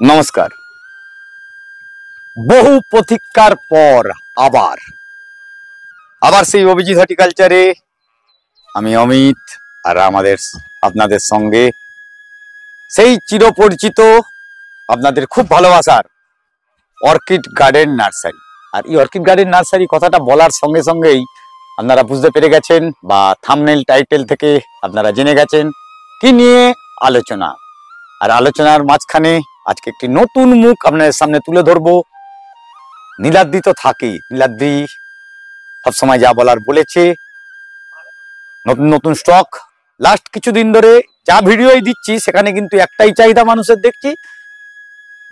নমস্কার। বহু প্রতীক্ষার পর আবার সেই অভিজিৎ হর্টিকালচারে আমি অমিত আর আপনাদের সঙ্গে সেই চিরপরিচিত আপনাদের খুব ভালোবাসার অর্কিড গার্ডেন নার্সারি। আর এই অর্কিড গার্ডেন নার্সারি কথাটা বলার সঙ্গে সঙ্গেই আপনারা বুঝতে পেরে গেছেন বা থাম্বনেল টাইটেল থেকে আপনারা জেনে গেছেন কি নিয়ে আলোচনা। আর আলোচনার মাঝখানে আজকে একটি নতুন মুখ আপনাদের সামনে তুলে ধরবো। নীলাদ্রি তো থাকেই, নীলাদ্রি সবসময় যা বলার বলেছে। নতুন নতুন স্টক লাস্ট কিছুদিন ধরে যা ভিডিওই দিচ্ছি সেখানে কিন্তু একটাই চাহিদা মানুষের দেখছি,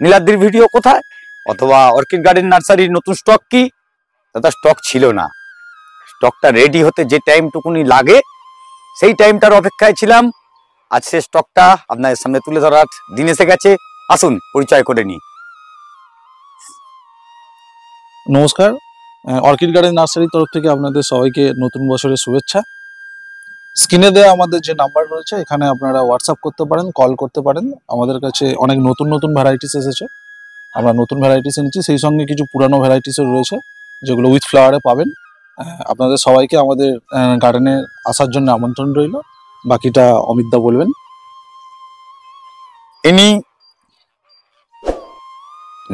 নীলাদ্রির ভিডিও কোথায়, অথবা অর্কিড গার্ডেন নার্সারির নতুন স্টক কি। দাদা স্টক ছিল না, স্টকটা রেডি হতে যে টাইমটুকুনি লাগে সেই টাইমটার অপেক্ষায় ছিলাম। আজ সে স্টকটা আপনাদের সামনে তুলে ধরার দিন এসে গেছে। আসুন পরিচয় করে নিই। নমস্কার, অর্কিড গার্ডেন নার্সারির তরফ থেকে আপনাদের সবাইকে নতুন বছরের শুভেচ্ছা। স্ক্রিনে দেওয়া আমাদের যে নাম্বার রয়েছে এখানে আপনারা হোয়াটসঅ্যাপ করতে পারেন, কল করতে পারেন। আমাদের কাছে অনেক নতুন নতুন ভ্যারাইটিস এসেছে, আমরা নতুন ভ্যারাইটিস এনেছি, সেই সঙ্গে কিছু পুরানো ভ্যারাইটিসও রয়েছে যেগুলো উইথ ফ্লাওয়ারে পাবেন। আপনাদের সবাইকে আমাদের গার্ডেনে আসার জন্য আমন্ত্রণ রইল। বাকিটা অমিতদা বলবেন। ইনি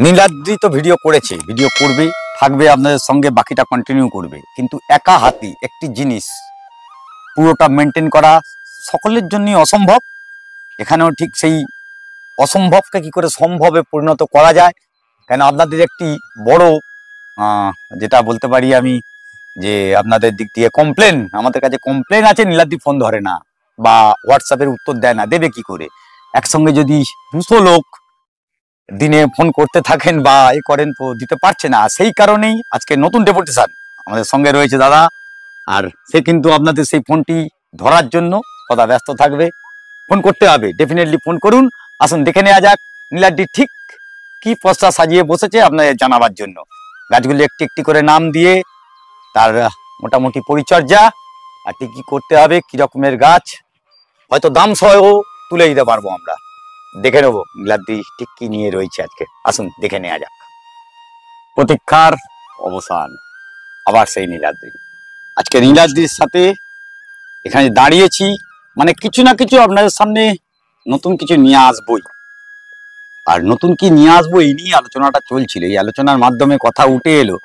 নীলাদ্রি তো ভিডিও করেছে, ভিডিও করবে, থাকবে আপনাদের সঙ্গে, বাকিটা কন্টিনিউ করবে। কিন্তু একা হাতে একটি জিনিস পুরোটা মেনটেন করা সকলের জন্যই অসম্ভব। এখানেও ঠিক সেই অসম্ভবকে কি করে সম্ভবে পরিণত করা যায়। কেন আপনাদের একটি বড় যেটা বলতে পারি আমি, যে আপনাদের দিক দিয়ে কমপ্লেন, আমাদের কাছে কমপ্লেন আছে, নীলাদ্রি ফোন ধরে না বা হোয়াটসঅ্যাপের উত্তর দেয় না। দেবে কি করে? একসঙ্গে যদি 200 লোক দিনে ফোন করতে থাকেন বা করেন তো দিতে পারছে না। সেই কারণেই আজকে নতুন ডেপুটেশন আমাদের সঙ্গে রয়েছে দাদা। আর সে কিন্তু আপনাদের সেই ফোনটি ধরার জন্য সদা ব্যস্ত থাকবে। ফোন করতে হবে, ডেফিনেটলি ফোন করুন। আসুন দেখে নেওয়া যাক নীলাদ্রি ঠিক কি পস্তা সাজিয়ে বসেছে আপনাদের জানাবার জন্য। গাছগুলি একটি একটি করে নাম দিয়ে তার মোটামুটি পরিচর্যা আর কি কি করতে হবে, কি রকমের গাছ, হয়তো দাম সহ তুলে দিতে পারবো আমরা। দেখে নেবো নীলাদ্রি ঠিক কি নিয়ে রয়েছে আজকে। আসুন দেখে নেওয়া যাক। প্রতীক্ষার অবসান, আবার সেই নীলাদ্রি। আজকে নীলাদ্রির সাথে এখানে দাঁড়িয়েছি, মানে কিছু না কিছু আপনাদের সামনে নতুন কিছু নিয়ে আসবোই। আর নতুন কি নিয়ে আসবো এই নিয়ে আলোচনাটা চলছিল। এই আলোচনার মাধ্যমে কথা উঠে এলো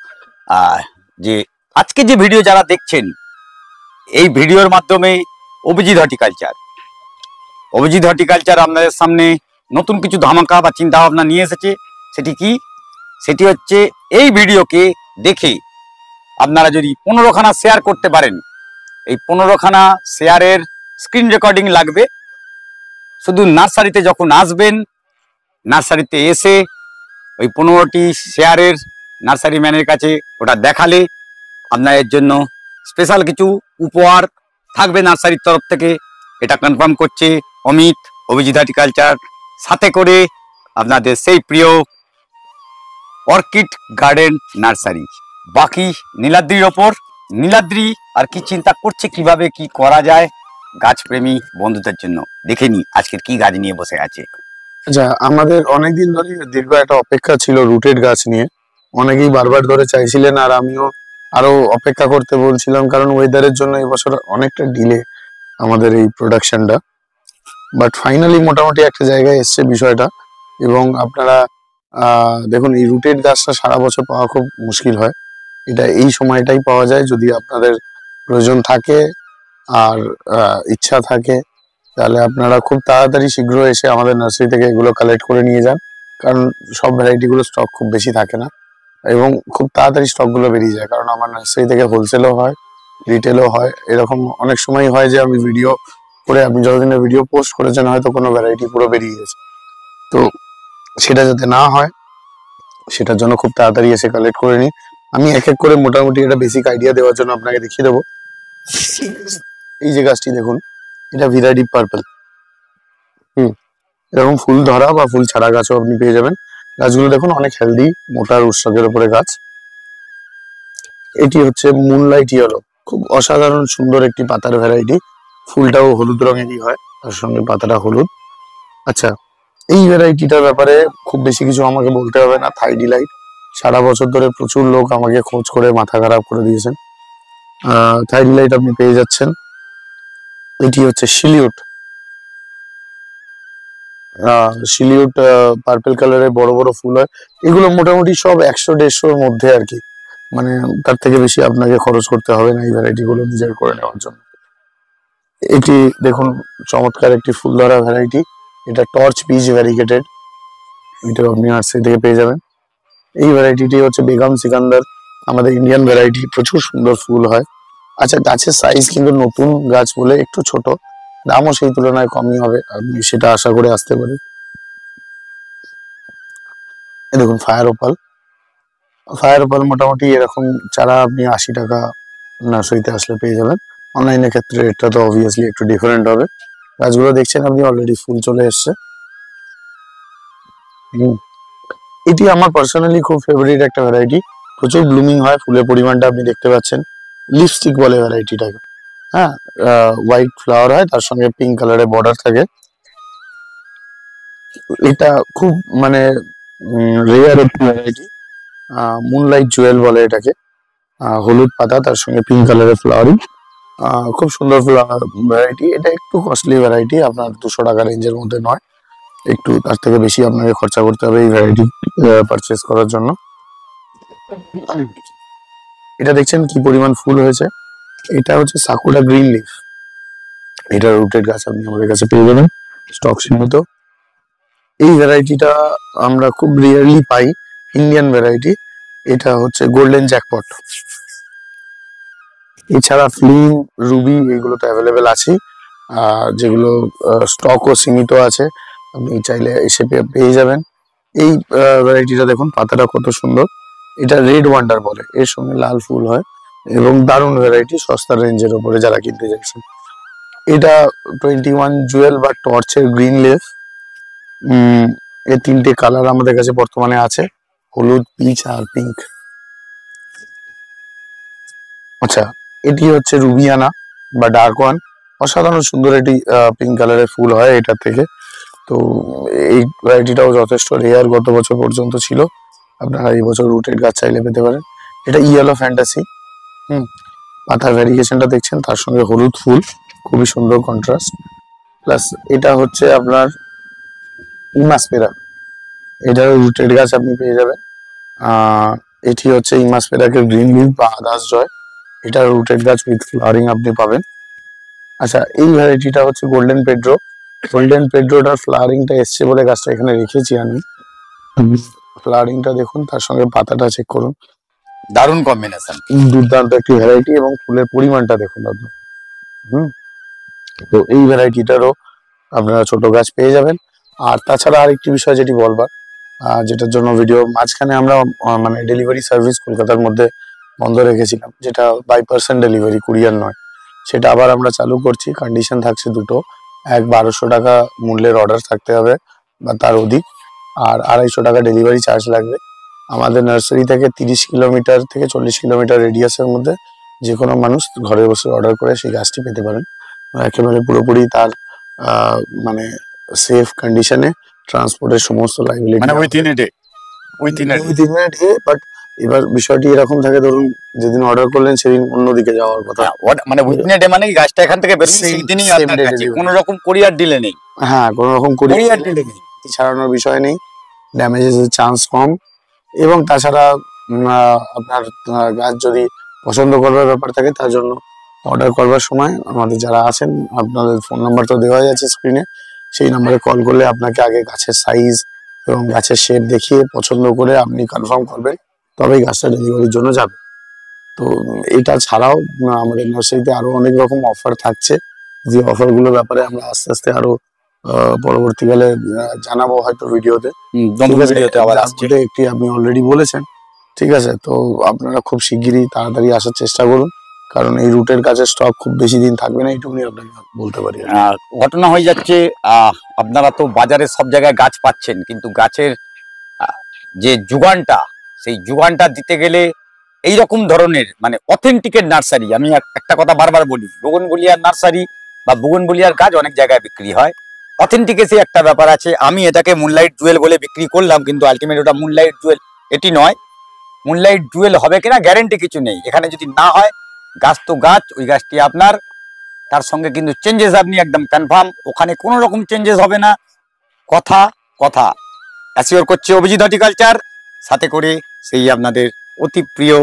যে আজকে যে ভিডিও যারা দেখছেন, এই ভিডিওর মাধ্যমে অভিজিৎ হর্টিকালচার আপনাদের সামনে নতুন কিছু ধামাকা বা চিন্তা ভাবনা নিয়ে এসেছে। সেটি কি? সেটি হচ্ছে এই ভিডিওকে দেখে আপনারা যদি 15খানা শেয়ার করতে পারেন, এই 15খানা শেয়ারের স্ক্রিন রেকর্ডিং লাগবে। শুধু নার্সারিতে যখন আসবেন, নার্সারিতে এসে ওই 15টি শেয়ারের নার্সারি ম্যানের কাছে ওটা দেখালে আপনাদের জন্য স্পেশাল কিছু উপহার থাকবে নার্সারির তরফ থেকে। এটা কনফার্ম করছে অমিত, অভিজিৎ হর্টিকালচার, সাথে করে আপনাদের সেই প্রিয় অর্কিড গার্ডেন নার্সারি। বাকি নীলাদ্রির ওপর, নীলাদ্রি আর কি চিন্তা করছে, কিভাবে কি করা যায় গাছপ্রেমী বন্ধুদের জন্য। দেখে নি আজকের কি গাছ নিয়ে বসে আছে। আচ্ছা, আমাদের অনেকদিন ধরে দীর্ঘ একটা অপেক্ষা ছিল রুটেড গাছ নিয়ে। অনেকেই বারবার ধরে চাইছিলেন, আর আমিও আরো অপেক্ষা করতে বলছিলাম, কারণ ওয়েদারের জন্য এবছর অনেকটা ডিলে আমাদের এই প্রোডাকশনটা। বাট ফাইনালি মোটামুটি একটা জায়গায় এসছে বিষয়টা। এবং আপনারা দেখুন, এই রুটেড গাছটা সারা বছর পাওয়া খুব মুশকিল হয়। এটা এই সময়টাই পাওয়া যায় যদি আপনাদের প্রয়োজন থাকে আর ইচ্ছা থাকে, তাহলে আপনারা খুব তাড়াতাড়ি শীঘ্র এসে আমাদের নার্সারি থেকে এগুলো কালেক্ট করে নিয়ে যান। কারণ সব ভ্যারাইটিগুলো স্টক খুব বেশি থাকে না এবং খুব তাড়াতাড়ি স্টকগুলো বেরিয়ে যায়। কারণ আমার নার্সারি থেকে হোলসেলও হয়, রিটেলও হয়। এরকম অনেক সময় হয় যে আমি ভিডিও করে, আপনি যতদিনে ভিডিও পোস্ট করেছেন হয়তো কোনো ভ্যারাইটি পুরো বেরিয়ে গেছে। তো সেটা যাতে না হয় সেটার জন্য খুব তাড়াতাড়ি এসে কালেক্ট করে নিই। আমি এক এক করে মোটামুটি একটা বেসিক আইডিয়া দেওয়ার জন্য আপনাকে দেখিয়ে দেবো। এই যে গাছটি দেখুন, এটা ভিরা ডিপ পার্পল। এরকম ফুল ধরা বা ফুল ছাড়া গাছও আপনি পেয়ে যাবেন। গাছগুলো দেখুন অনেক হেলদি, মোটা উৎসকের উপরে গাছ। এটি হচ্ছে মুনলাইট ইয়েলো, খুব অসাধারণ সুন্দর একটি পাতার ভ্যারাইটি। ফুলটাও হলুদ রঙেরই হয়, তার সঙ্গে পাতাটা হলুদ। আচ্ছা, এই ভ্যারাইটিটার ব্যাপারে খুব বেশি কিছু আমাকে বলতে হবে না। থাই ডিলাইট সারা বছর ধরে প্রচুর লোক আমাকে খোঁজ করে মাথা খারাপ করে দিয়েছেন। থাই ডিলাইট আপনি পেয়ে যাচ্ছেন। এটি হচ্ছে শিলিউট। শিলিউট পার্পল কালারের বড় বড় ফুল হয়। এগুলো মোটামুটি সব 100-150-র মধ্যে আর কি, মানে তার থেকে বেশি আপনাকে খরচ করতে হবে না এই ভ্যারাইটি গুলো নিজের করে নেওয়ার জন্য। এটি দেখুন চমৎকার একটি ফুল ধরা ভ্যারাইটি। এটা টর্চ পিচ ভ্যারিগেটেড, এটা আপনি নার্সারি থেকে পেয়ে যাবেন। এই ভ্যারাইটিটি হচ্ছে বেগম সিকান্দার, আমাদের ইন্ডিয়ান ভ্যারাইটি, প্রচুর সুন্দর ফুল হয়। আচ্ছা, গাছের সাইজ কিন্তু নতুন গাছ বলে একটু ছোট, দামও সেই তুলনায় কমই হবে, আপনি সেটা আশা করে আসতে পারেন। এই দেখুন ফায়ার ওপাল। ফায়ার ওপাল মোটামুটি এরকম চারা আপনি 80 টাকা নার্সারিতে আসলে পেয়ে যাবেন। অনলাইনের ক্ষেত্রে এটা তো অবভিয়াসলি একটু ডিফারেন্ট হবে। গাছগুলো দেখছেন আপনি, অলরেডি ফুল চলে এসছে। এটি আমার পার্সোনালি খুব ফেভারিট একটা ভ্যারাইটি, প্রচুর ব্লুমিং হয়, ফুলের পরিমাণটা আপনি দেখতে পাচ্ছেন। লিপস্টিক বলে ভ্যারাইটিটাকে। হ্যাঁ, হোয়াইট ফ্লাওয়ার হয়, তার সঙ্গে পিঙ্ক কালারের বর্ডার থাকে। এটা খুব মানে রেয়ার একটি ভ্যারাইটি। মুনলাইট জুয়েল বলে এটাকে। হলুদ পাতা, তার সঙ্গে পিঙ্ক কালারের ফ্লাওয়ারিং, খুব সুন্দর ফ্লাওয়ার ভ্যারাইটি। এটা একটু কস্টলি ভ্যারাইটি, আপনার 200 টাকা রেঞ্জের মধ্যে নয়, একটু তার থেকে বেশি আপনাকে খরচা করতে হবে এই ভ্যারাইটি পারচেস করার জন্য। এটা দেখছেন কি পরিমাণ ফুল হয়েছে। এটা হচ্ছে সাকুরা গ্রিন লিফ। এটা রুটেড গাছ আপনি আমাদের কাছে পেয়ে যাবেন, স্টক সীমিত। এই ভ্যারাইটিটা আমরা খুব রিয়ারলি পাই, ইন্ডিয়ান ভ্যারাইটি। এটা হচ্ছে গোল্ডেন জ্যাকপট। এছাড়া ফ্লিম, রুবি এগুলো তো অ্যাভেলেবেল আছে, যেগুলো স্টকও সীমিত আছে, আপনি চাইলে এসে পেয়ে যাবেন। এই ভ্যারাইটিটা দেখুন, পাতাটা কত সুন্দর। এটা রেড ওয়ান্ডার বলে, এর সঙ্গে লাল ফুল হয় এবং দারুণ ভ্যারাইটি, সস্তার রেঞ্জের উপরে যারা কিনতে চাইছেন। এটা 21 জুয়েল বা টর্চের গ্রিন লিফ। এর 3টে কালার আমাদের কাছে বর্তমানে আছে, হলুদ, পিচ আর পিঙ্ক। আচ্ছা, এটি হচ্ছে রুবিয়ানা বা ডার্ক ওয়ান। অসাধারণ সুন্দর এটি পিঙ্ক কালারের ফুল হয় এটা থেকে। তো এই ভ্যারাইটিটাও যথেষ্ট রেয়ার, গত বছর পর্যন্ত ছিল। আপনারা এই বছর রুটেড গাছ চাইলে পেতে পারেন। এটা ইয়েলো ফ্যান্টাসি। পাতার ভ্যারিয়েশনটা দেখছেন, তার সঙ্গে হলুদ ফুল, খুবই সুন্দর কন্ট্রাস্ট। প্লাস এটা হচ্ছে আপনার ইমাসপেরা, এটারও রুটেড গাছ আপনি পেয়ে যাবেন। এটি হচ্ছে ইমাসপেরাকে গ্রিন লিফ বা আদার্স জয়, এটা রুটেড গাছ উইথ ফ্লাওয়ারিং আপনি পাবেন। আচ্ছা, এই ভ্যারাইটিটা হচ্ছে গোল্ডেন পেড্রো। গোল্ডেন পেড্রোটার ফ্লাওয়ারিংটা এসছে বলে গাছটা এখানে রেখেছি আমি। ফ্লাওয়ারিংটা দেখুন, তার সঙ্গে পাতাটা চেক করুন, দারুণ কম্বিনেশন, দুর্দান্ত একটি ভ্যারাইটি। এবং ফুলের পরিমাণটা দেখুন আপনি। তো এই ভ্যারাইটিটারও আপনারা ছোট গাছ পেয়ে যাবেন। আর তাছাড়া আরেকটি বিষয় যেটি বলবার, যেটার জন্য ভিডিও মাঝখানে আমরা মানে ডেলিভারি সার্ভিস কলকাতার মধ্যে বন্ধ রেখেছিলাম, যেটা বাই পার্সন ডেলিভারি, কুরিয়ার নয়, সেটা আবার আমরা চালু করছি। কন্ডিশন থাকছে দুটো, 1200 টাকা মূল্যের অর্ডার থাকতে হবে বা তার অধিক, আর 250 টাকা ডেলিভারি চার্জ লাগবে। আমাদের নার্সারি থেকে 30 কিলোমিটার থেকে 40 কিলোমিটার রেডিয়াসের মধ্যে যে কোনো মানুষ ঘরে বসে অর্ডার করে সেই গাছটি পেতে পারেন। একেবারে পুরোপুরি তার মানে সেফ কন্ডিশনে, ট্রান্সপোর্টের সমস্ত লাইবিলিটি, মানে within a day, within a day. But এবার বিষয়টি এরকম থাকে, ধরুন যেদিন অর্ডার করলেন সেদিন অন্যদিকে যাওয়ার কথা। মানে উইথিন এ ডে মানে কি গাছটা এখান থেকে বেরোবে Same- সেই দিনই same আপনার day কাছে, delivery। কোনো রকম কুরিয়ার ডিলে নেই, হ্যাঁ, কোনো রকম কুরিয়ার ডিলে নেই। ছাড়ানোর বিষয় নেই, ড্যামেজের চান্স কম। এবং তাছাড়া আপনার গাছ যদি পছন্দ করবার ব্যাপার থাকে, তার জন্য অর্ডার করবার সময় আমাদের যারা আছেন, আপনাদের ফোন নাম্বার তো দেওয়া আছে স্ক্রিনে, সেই নাম্বারে কল করলে আপনাকে আগে গাছের সাইজ এবং গাছের শেড দেখিয়ে পছন্দ করে আপনি কনফার্ম করবেন, তবেই গাছটা ডেলিভারির জন্য যাবে। তো এটা ছাড়াও আমাদের নার্সারিতে আরো অনেক রকম অফার থাকছে, যে অফারগুলোর ব্যাপারে আমরা আস্তে আস্তে আরো পরবর্তীকালে জানাবো হয়তো ভিডিওতে। ভিডিওতে আবার আসছে। একটি আপনি অলরেডি বলেছেন, ঠিক আছে। তো আপনারা খুব শিগগিরই তাড়াতাড়ি আসার চেষ্টা করুন, কারণ এই রুটের কাজের স্টক খুব বেশি দিন থাকবে না, এইটুকুনি আপনাকে বলতে পারি। ঘটনা হয়ে যাচ্ছে, আপনারা তো বাজারে সব জায়গায় গাছ পাচ্ছেন, কিন্তু গাছের যে যোগানটা, সেই যোগানটা দিতে গেলে এই রকম ধরনের মানে অথেন্টিকের নার্সারি, আমি একটা কথা বারবার বলি, বোগনভেলিয়ার নার্সারি বা বোগনভেলিয়ার গাছ অনেক জায়গায় বিক্রি হয়, অথেন্টিকেসি একটা ব্যাপার আছে। আমি এটাকে মুনলাইট জুয়েল বলে বিক্রি করলাম, কিন্তু আলটিমেট ওটা মুনলাইট জুয়েল এটি নয়। মুনলাইট জুয়েল হবে কিনা গ্যারেন্টি কিছু নেই, এখানে যদি না হয় গাছ তো গাছ, ওই গাছটি আপনার, তার সঙ্গে কিন্তু চেঞ্জেস আপনি একদম কনফার্ম, ওখানে কোনো রকম চেঞ্জেস হবে না। কথা কথা অ্যাসিওর করছে অভিজিৎ হর্টিকালচার, সাথে করে সেই আপনাদের অতি প্রিয়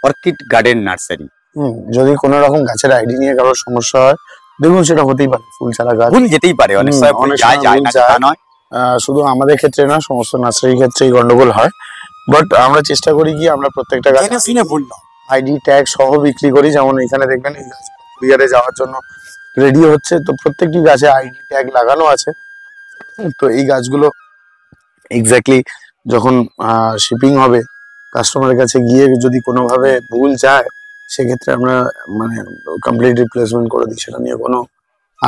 অর্কিড গার্ডেন নার্সারি। যদি কোনো রকম গাছের আইডি নিয়ে কারোর সমস্যা হয়, দেখুন সেটা হতেই পারে, ফুল ছাড়া গাছ ভুল যেতেই পারে, অনেক সময় ভুল অনেক যায় সময় যায় ভুল না যায়। তা নয়। শুধু আমাদের ক্ষেত্রে না, সমস্ত নার্সারির ক্ষেত্রেই গন্ডগোল হয়। বাট আমরা চেষ্টা করি কি আমরা প্রত্যেকটা গাছ জেনে শুনে ভুল নয়। আইডি ট্যাগ সহ বিক্রি করি। যেমন এখানে দেখবেন এই গাছ কুরিয়ারে যাওয়ার জন্য রেডি হচ্ছে, তো প্রত্যেকটি গাছে আইডি ট্যাগ লাগানো আছে। তো এই গাছগুলো এক্স্যাক্টলি যখন শিপিং হবে কাস্টমারের কাছে গিয়ে যদি কোনোভাবে ভুল যায়, সেক্ষেত্রে আমরা মানে কমপ্লিট রিপ্লেসমেন্ট করে দিই, সেটা নিয়ে কোনো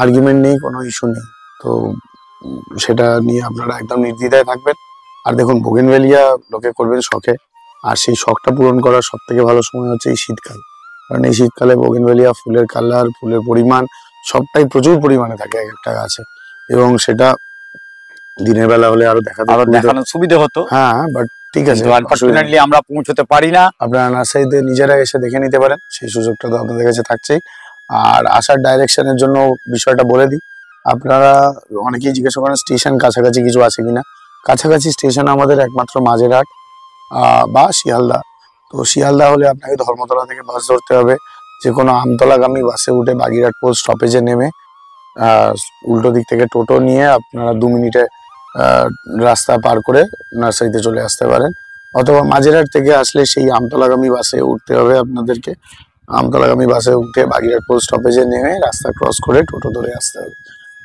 আর্গুমেন্ট নেই, কোনো ইস্যু নেই। তো সেটা নিয়ে আপনারা একদম নির্দ্বিধায় থাকবেন। আর দেখুন বোগেনভেলিয়া লোকে করবেন শখে, আর সেই শখটা পূরণ করার সব থেকে ভালো সময় হচ্ছে এই শীতকাল। কারণ এই শীতকালে বোগেনভেলিয়া ফুলের কালার, ফুলের পরিমাণ সবটাই প্রচুর পরিমাণে থাকে এক একটা গাছে, এবং সেটা দিনের বেলা হলে আরো আরো দেখানোর সুবিধা হতো। হ্যাঁ, বাট ঠিক আছে, কিন্তু আনফরচুনেটলি আমরা পৌঁছতে পারি না। আপনারা নার্সারিতে নিজেরা এসে দেখে নিতে পারেন, সেই সুযোগটা তো আপনাদের কাছে থাকছেই। আর আসার ডাইরেকশনের জন্য বিষয়টা বলে দিই, আপনারা অনেকেই জিজ্ঞাসা করেন স্টেশন কাছাকাছি কিছু আছে কিনা। কাছাকাছি স্টেশন আমাদের একমাত্র মাঝেরহাট বা শিয়ালদা। তো শিয়ালদা হলে আপনাকে ধর্মতলা থেকে বাস ধরতে হবে, যে কোনো আমতলাগামী বাসে উঠে বাগিরহাট পোস্ট স্টপেজে নেমে উল্টো দিক থেকে টোটো নিয়ে আপনারা 2 মিনিটে রাস্তা পার করে নার্সারিতে চলে আসতে পারেন। অথবা মাঝেরহাট থেকে আসলে সেই আমতলাগামী বাসে উঠতে হবে আপনাদেরকে, আমতলাগামী বাসে উঠে বাগিরহাট পোস্ট স্টপেজে নেমে রাস্তা ক্রস করে টোটো ধরে আসতে হবে।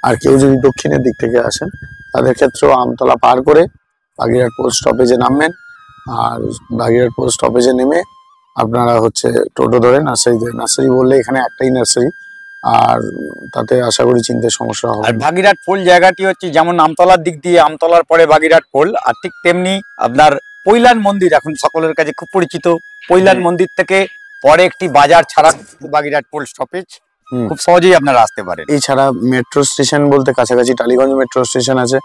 আর কেউ যদি দক্ষিণের দিক থেকে আসেন, তাদের ক্ষেত্রেও আমতলা পার করে বাগিরহাট পোস্ট স্টপেজে নামবেন, আর বাগিরহাট পোস্ট স্টপেজে নেমে আপনারা হচ্ছে টোটো ধরে নার্সারিতে। নার্সারি বললে এখানে একটাই নার্সারি, আর তাতে আশা করি চিনতে সমস্যা হবে আর না। বাগিরহাট পোল জায়গাটি হচ্ছে যেমন আমতলার দিক দিয়ে, আমতলার পরে বাগিরহাট পোল, আর ঠিক তেমনি আপনার পৈলান মন্দির এখন সকলের কাছে খুব পরিচিত। পৈলান মন্দির থেকে পরে একটি বাজার ছাড়া বাগিরহাট পোল স্টপেজ, খুব সহজেই আপনারা আসতে পারেন। এছাড়া মেট্রো স্টেশন বলতে কাছাকাছি টালিগঞ্জ মেট্রো স্টেশন আছে।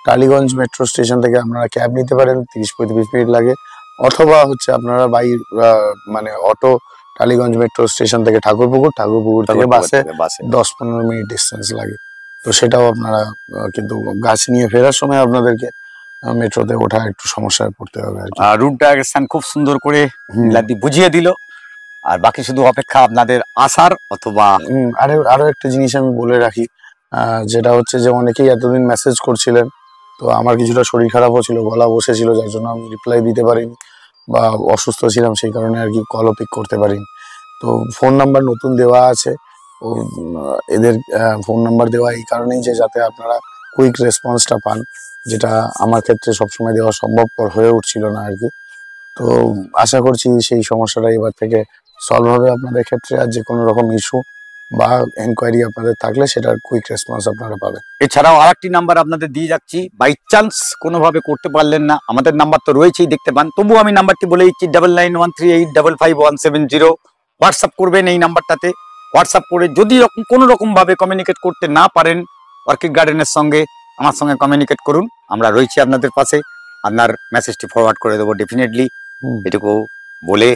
টালিগঞ্জ মেট্রো স্টেশন থেকে আপনারা ক্যাব নিতে পারেন, 30-35 মিনিট লাগে। অথবা হচ্ছে আপনারা বাই মানে অটো টালিগঞ্জ মেট্রো স্টেশন থেকে ঠাকুরপুকুর থেকে বাসে 10-15 মিনিট ডিস্টেন্স লাগে। তো সেটাও আপনারা কিন্তু গাছ নিয়ে ফেরার সময় আপনাদেরকে মেট্রোতে ওঠা একটু সমস্যায় পড়তে হবে আর কি। আর রুট ডাইরেকশন খুব সুন্দর করে নীলাদি বুঝিয়ে দিল, আর বাকি শুধু অপেক্ষা আপনাদের আসার। অথবা আরো একটা জিনিস আমি বলে রাখি, যেটা হচ্ছে যে অনেকেই এতদিন মেসেজ করছিলেন, তো আমার কিছুটা শরীর খারাপও ছিল, গলা বসেছিল, যার জন্য আমি রিপ্লাই দিতে পারিনি, বা অসুস্থ ছিলাম সেই কারণে আর কি কলও পিক করতে পারিনি। তো ফোন নাম্বার নতুন দেওয়া আছে, ও এদের ফোন নাম্বার দেওয়া এই কারণেই যে যাতে আপনারা কুইক রেসপন্সটা পান, যেটা আমার ক্ষেত্রে সবসময় দেওয়া সম্ভবপর হয়ে উঠছিল না আর কি। তো আশা করছি সেই সমস্যাটা এবার থেকে সলভ হবে আপনাদের ক্ষেত্রে। আর যে কোনো রকম ইস্যু বা এনকোয়ারি আপনাদের থাকলে সেটার কুইক রেসপন্স আপনারা পাবেন। এছাড়াও আরেকটি নাম্বার আপনাদের দিয়ে যাচ্ছি, বাই চান্স কোনোভাবে করতে পারলেন না, আমাদের নাম্বার তো রয়েছেই দেখতে পান, তবুও আমি নাম্বারটি বলে দিচ্ছি 9913855170। হোয়াটসঅ্যাপ করবেন এই নাম্বারটাতে। হোয়াটসঅ্যাপ করে যদি কোনো রকম ভাবে কমিউনিকেট করতে না পারেন অর্কিড গার্ডেনের সঙ্গে, আমার সঙ্গে কমিউনিকেট করুন, আমরা রয়েছি আপনাদের পাশে, আপনার মেসেজটি ফরওয়ার্ড করে দেবো ডেফিনেটলি। এটুকু বলে,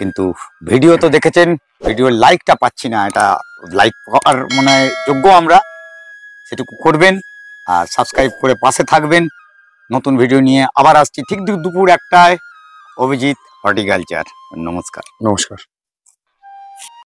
কিন্তু ভিডিও তো দেখেছেন, ভিডিওর লাইকটা পাচ্ছি না, এটা লাইক করার মানে যোগ্য আমরা, সেটুকু করবেন। আর সাবস্ক্রাইব করে পাশে থাকবেন। নতুন ভিডিও নিয়ে আবার আসছি ঠিক দুপুর 1টায়। অভিজিৎ হর্টিকালচার, নমস্কার। নমস্কার।